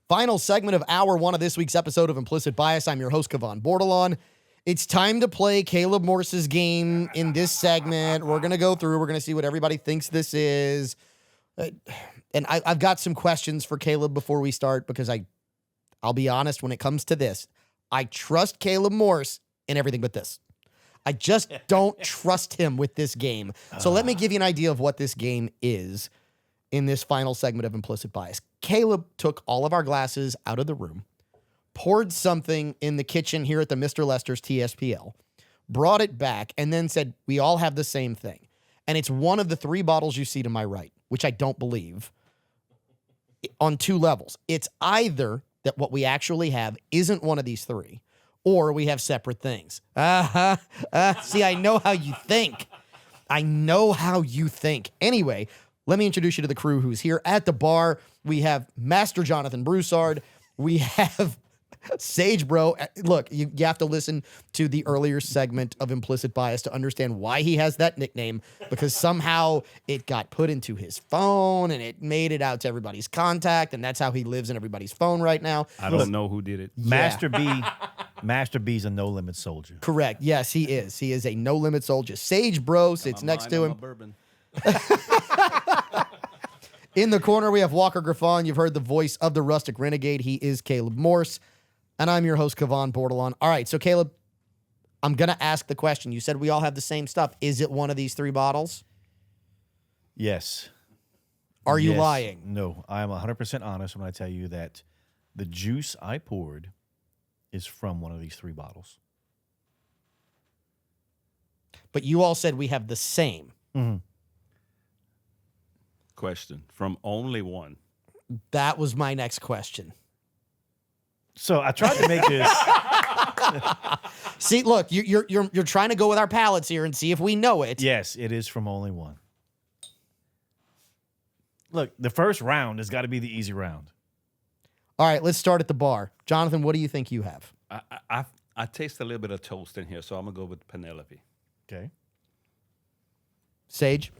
Final segment of hour one of this week's episode of Implicit Bias. I'm your host, Kevon Bordelon. It's time to play Caleb Morse's game in this segment. We're going to go through. We're going to see what everybody thinks this is. And I've got some questions for Caleb before we start because I'll be honest, when it comes to this, I trust Caleb Morse in everything but this. I just don't trust him with this game. So let me give you an idea of what this game is in this final segment of Implicit Bias. Caleb took all of our glasses out of the room, poured something in the kitchen here at the Mr. Lester's TSPL, brought it back, and then said, we all have the same thing. And it's one of the three bottles you see to my right, which I don't believe, on two levels. It's either that what we actually have isn't one of these three, or we have separate things. See, I know how you think. Anyway, let me introduce you to the crew who's here at the bar. We have Master Jonathan Broussard. We have Sage Bro. Look, you have to listen to the earlier segment of Implicit Bias to understand why he has that nickname, because somehow it got put into his phone and it made it out to everybody's contact, and that's how he lives in everybody's phone right now. I don't know who did it. Yeah. Master B's a no-limit soldier. Correct. Yes, he is. He is a no-limit soldier. Sage Bro sits next to him. Bourbon. In the corner, we have Walker Griffon. You've heard the voice of the Rustic Renegade. He is Caleb Morse. And I'm your host, Kevon Bordelon. All right, so Caleb, I'm going to ask the question. You said we all have the same stuff. Is it one of these three bottles? Yes. Are you lying? No, I am 100% honest when I tell you that the juice I poured is from one of these three bottles. But you all said we have the same. Mm-hmm. Question from only one. That was my next question. So I tried to make this. See, look, you're trying to go with our palates here and see if we know it. Yes, it is from only one. Look, the first round has got to be the easy round. All right, let's start at the bar. Jonathan, what do you think you have? I taste a little bit of toast in here, so I'm gonna go with Penelope. Okay. Sage?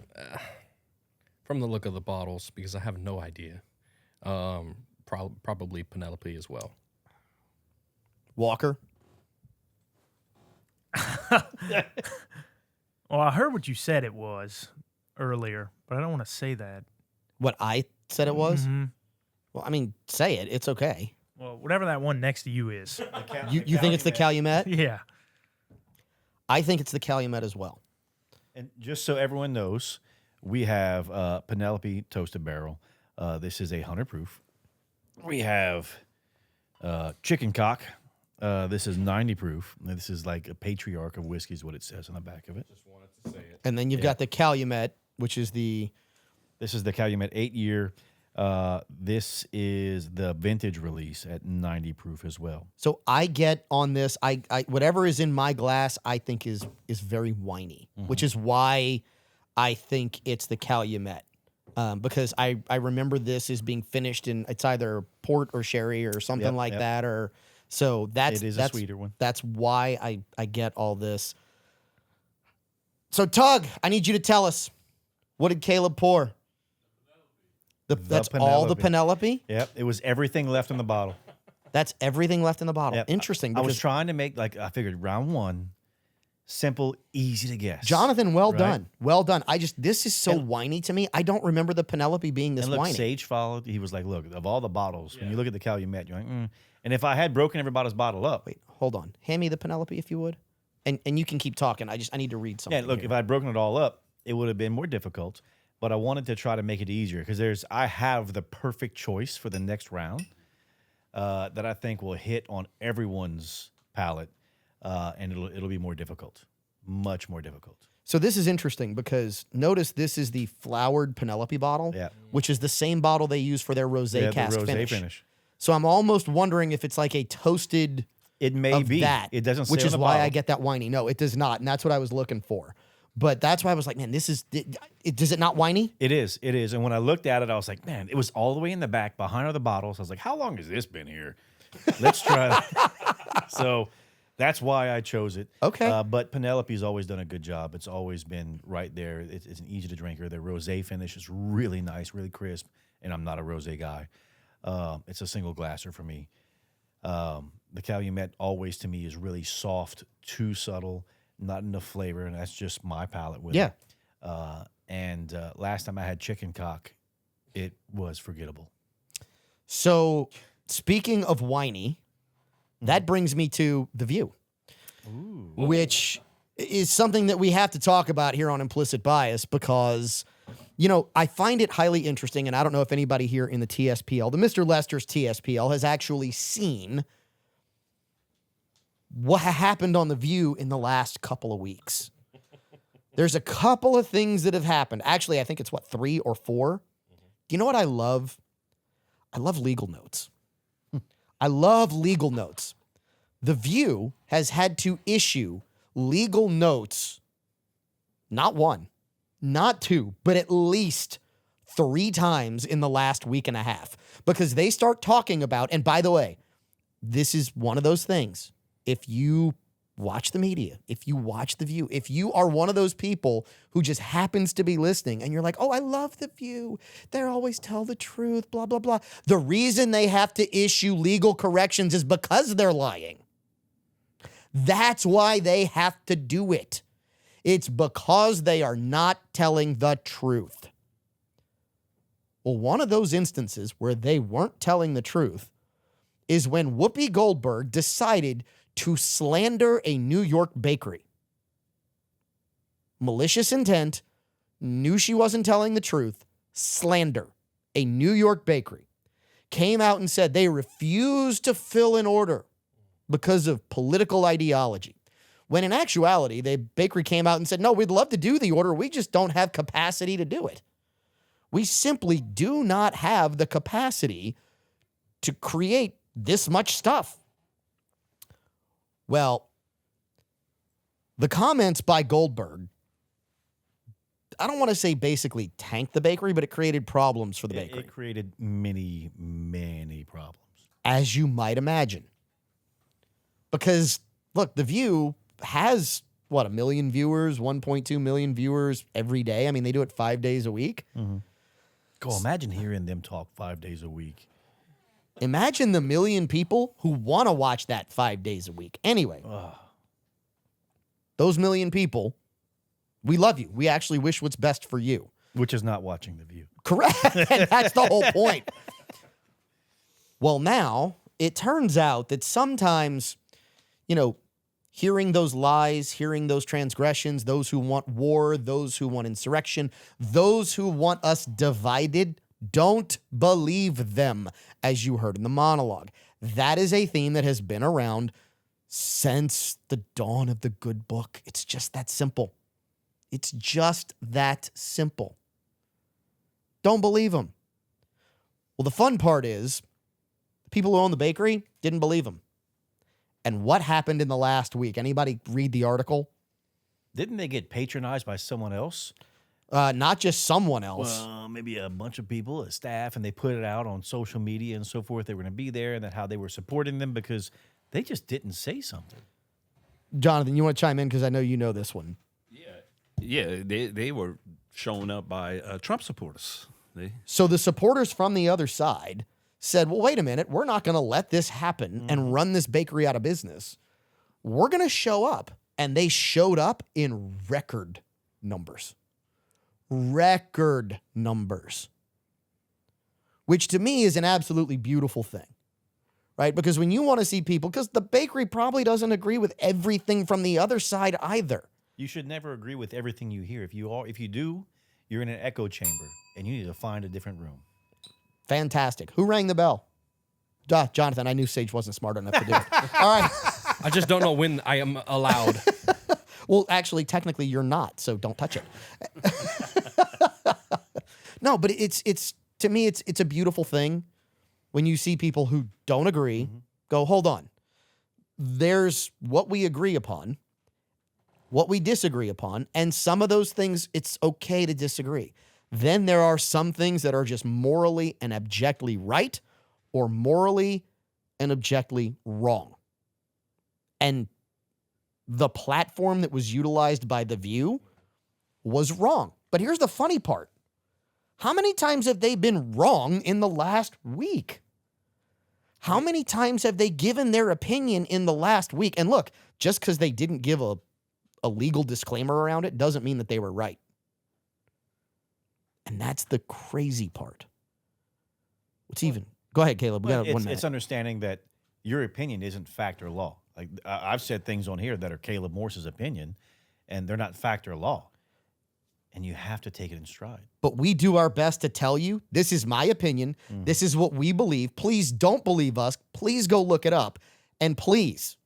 From the look of the bottles, because I have no idea, probably Penelope as well. Walker? Well, I heard what you said it was earlier, but I don't want to say that. What I said it was? Mm-hmm. Well, I mean, say it. It's okay. Well, whatever that one next to you is. You think it's the Calumet? Yeah. I think it's the Calumet as well. And just so everyone knows, we have Penelope Toasted Barrel. This is 100 proof. We have Chicken Cock. This is 90 proof. This is like a patriarch of whiskey is what it says on the back of it. Just wanted to say it. And then you've got the Calumet, which is the... This is the Calumet 8-year. This is the vintage release at 90 proof as well. So I get on this, I whatever is in my glass, I think is very winey, which is why I think it's the Calumet. Because I remember this as being finished in, it's either port or sherry or something like that. Or so that's a sweeter one. That's why I get all this. So Tug, I need you to tell us, what did Caleb pour? That's all the Penelope? Yep, it was everything left in the bottle. That's everything left in the bottle. Yep. Interesting. I was trying to make, I figured round one, simple, easy to guess. Jonathan, well done. Well done. This is so whiny to me. I don't remember the Penelope being this and look, whiny. Sage followed. He was like, look, of all the bottles, when you look at the Calumet, you're like, And if I had broken everybody's bottle up. Wait, hold on. Hand me the Penelope if you would. And you can keep talking. I need to read something. Yeah, look, here. if I had broken it all up, it would have been more difficult. But I wanted to try to make it easier because I have the perfect choice for the next round that I think will hit on everyone's palate, and it'll be more difficult, much more difficult. So this is interesting because notice this is the flowered Penelope bottle, which is the same bottle they use for their rosé cask finish. So I'm almost wondering if it's like a toasted. It may be that. It doesn't say which on is the why bottle. I get that whiny. No, it does not, and that's what I was looking for. But that's why I was like, man, does it not whiny? It is. And when I looked at it, I was like, man, it was all the way in the back behind all the bottles. I was like, how long has this been here? Let's try it. So that's why I chose it. Okay. But Penelope's always done a good job. It's always been right there. It's an easy to drinker. The rosé finish is really nice, really crisp, and I'm not a rosé guy. It's a single glasser for me. The Calumet always to me is really soft, too subtle, not enough flavor, and that's just my palate with Yeah. it. And last time I had chicken cock, it was forgettable. So, speaking of whiny, that brings me to The View, which is something that we have to talk about here on Implicit Bias because, I find it highly interesting, and I don't know if anybody here in the TSPL, the Mr. Lester's TSPL, has actually seen what happened on The View in the last couple of weeks. There's a couple of things that have happened. Actually, I think it's 3 or 4. Do you know what I love? I love legal notes. I love legal notes. The View has had to issue legal notes, not 1, not 2, but at least 3 times in the last week and a half because they start talking about, and by the way, this is one of those things. If you watch the media, if you watch The View, if you are one of those people who just happens to be listening and you're like, oh, I love The View, they always tell the truth, blah, blah, blah. The reason they have to issue legal corrections is because they're lying. That's why they have to do it. It's because they are not telling the truth. Well, one of those instances where they weren't telling the truth is when Whoopi Goldberg decided to slander a New York bakery. Malicious intent, knew she wasn't telling the truth, slander a New York bakery. Came out and said they refused to fill an order because of political ideology. When in actuality, the bakery came out and said, no, we'd love to do the order. We just don't have capacity to do it. We simply do not have the capacity to create this much stuff. Well, the comments by Goldberg, I don't want to say basically tanked the bakery, but it created problems for the bakery. It created many, many problems. As you might imagine. Because, look, The View has, 1 million viewers, 1.2 million viewers every day. I mean, they do it 5 days a week. Mm-hmm. Go, imagine hearing them talk 5 days a week. Imagine the million people who want to watch that 5 days a week. Anyway, those million people, we love you. We actually wish what's best for you. Which is not watching The View. Correct. And that's the whole point. Well, now it turns out that sometimes, hearing those lies, hearing those transgressions, those who want war, those who want insurrection, those who want us divided, don't believe them, as you heard in the monologue. That is a theme that has been around since the dawn of the good book. It's just that simple. It's just that simple. Don't believe them. Well, the fun part is the people who own the bakery didn't believe them. And what happened in the last week? Anybody read the article? Didn't they get patronized by someone else? Not just someone else. Well, maybe a bunch of people, a staff, and they put it out on social media and so forth. They were going to be there and that how they were supporting them because they just didn't say something. Jonathan, you want to chime in because I know you know this one. Yeah, they were shown up by Trump supporters. So the supporters from the other side said, well, wait a minute, we're not going to let this happen and run this bakery out of business. We're going to show up. And they showed up in record numbers. Record numbers. Which to me is an absolutely beautiful thing. Right? Because when you want to see people, because the bakery probably doesn't agree with everything from the other side either. You should never agree with everything you hear. If you do, you're in an echo chamber and you need to find a different room. Fantastic. Who rang the bell? Jonathan, I knew Sage wasn't smart enough to do it. All right. I just don't know when I am allowed. Well, actually, technically, you're not, so don't touch it. No, but it's to me, it's a beautiful thing when you see people who don't agree go, hold on. There's what we agree upon, what we disagree upon, and some of those things, it's okay to disagree. Then there are some things that are just morally and objectively right or morally and objectively wrong. And the platform that was utilized by The View was wrong. But here's the funny part. How many times have they been wrong in the last week? How many times have they given their opinion in the last week? And look, just because they didn't give a legal disclaimer around it doesn't mean that they were right. And that's the crazy part. Go ahead, Caleb. We got 1 minute. It's understanding that your opinion isn't fact or law. Like I've said things on here that are Caleb Morse's opinion, and they're not fact or law. And you have to take it in stride. But we do our best to tell you, this is my opinion. This is what we believe. Please don't believe us. Please go look it up. And please,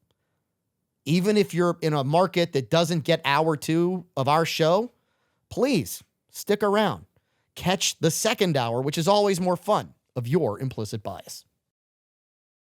even if you're in a market that doesn't get hour 2 of our show, please stick around. Catch the second hour, which is always more fun, of your implicit bias.